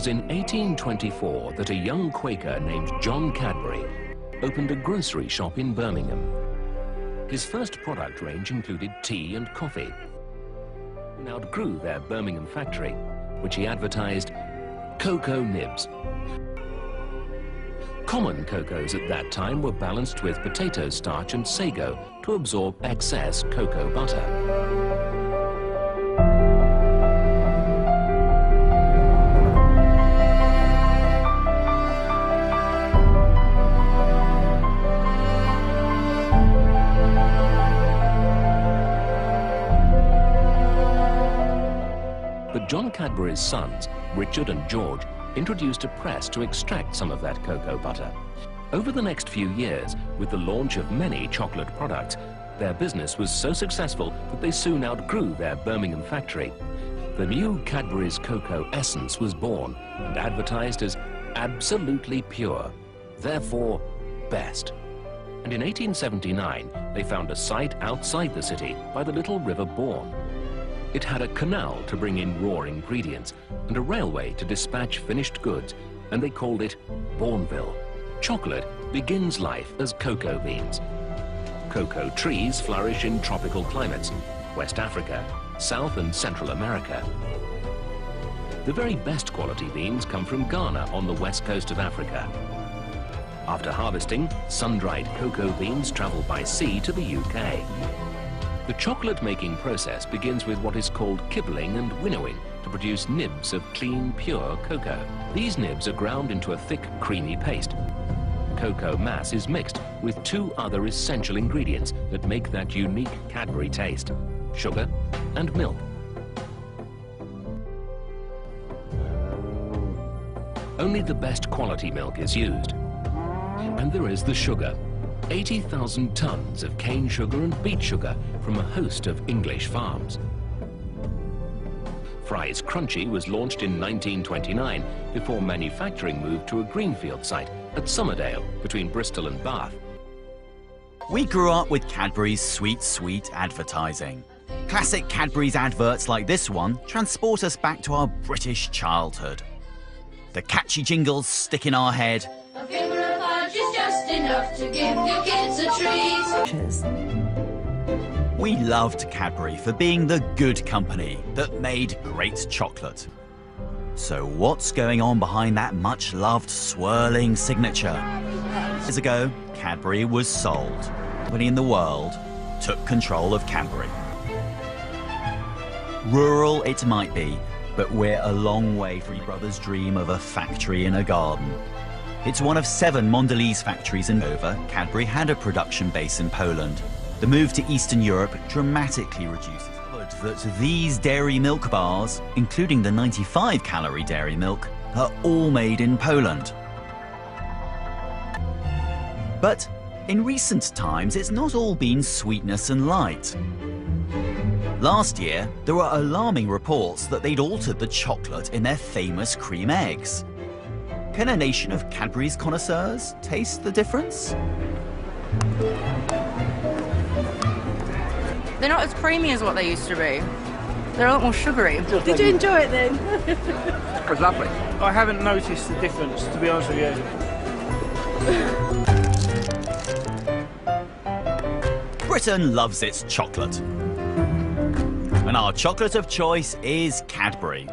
was in 1824 that a young Quaker named John Cadbury opened a grocery shop in Birmingham. His first product range included tea and coffee. He outgrew their Birmingham factory, which he advertised cocoa nibs. Common cocos at that time were balanced with potato starch and sago to absorb excess cocoa butter. But John Cadbury's sons, Richard and George, introduced a press to extract some of that cocoa butter. Over the next few years, with the launch of many chocolate products, their business was so successful that they soon outgrew their Birmingham factory. The new Cadbury's Cocoa Essence was born and advertised as absolutely pure, therefore best. And in 1879, they found a site outside the city by the little River Bourne. It had a canal to bring in raw ingredients and a railway to dispatch finished goods, and they called it Bourneville. Chocolate begins life as cocoa beans. Cocoa trees flourish in tropical climates, West Africa, South and Central America. The very best quality beans come from Ghana on the west coast of Africa. After harvesting, sun-dried cocoa beans travel by sea to the UK. The chocolate-making process begins with what is called kibbling and winnowing to produce nibs of clean, pure cocoa. These nibs are ground into a thick, creamy paste. Cocoa mass is mixed with two other essential ingredients that make that unique Cadbury taste: sugar and milk. Only the best quality milk is used. And there is the sugar. 80,000 tons of cane sugar and beet sugar from a host of English farms. Fry's Crunchy was launched in 1929 before manufacturing moved to a greenfield site at Somerdale between Bristol and Bath. We grew up with Cadbury's sweet, sweet advertising. Classic Cadbury's adverts like this one transport us back to our British childhood. The catchy jingles stick in our head. A finger of fudge is just enough to give your kids a treat. We loved Cadbury for being the good company that made great chocolate. So what's going on behind that much-loved swirling signature? Years ago, Cadbury was sold. The company in the world took control of Cadbury. Rural it might be, but we're a long way from Brothers' dream of a factory in a garden. It's one of 7 Mondelez factories in Over. Cadbury had a production base in Poland. The move to Eastern Europe dramatically reduces that these dairy milk bars, including the 95-calorie dairy milk, are all made in Poland. But in recent times, it's not all been sweetness and light. Last year, there were alarming reports that they'd altered the chocolate in their famous cream eggs. Can a nation of Cadbury's connoisseurs taste the difference? They're not as creamy as what they used to be. They're a lot more sugary. Did you enjoy it then? It was lovely. I haven't noticed the difference, to be honest with you. Britain loves its chocolate. And our chocolate of choice is Cadbury.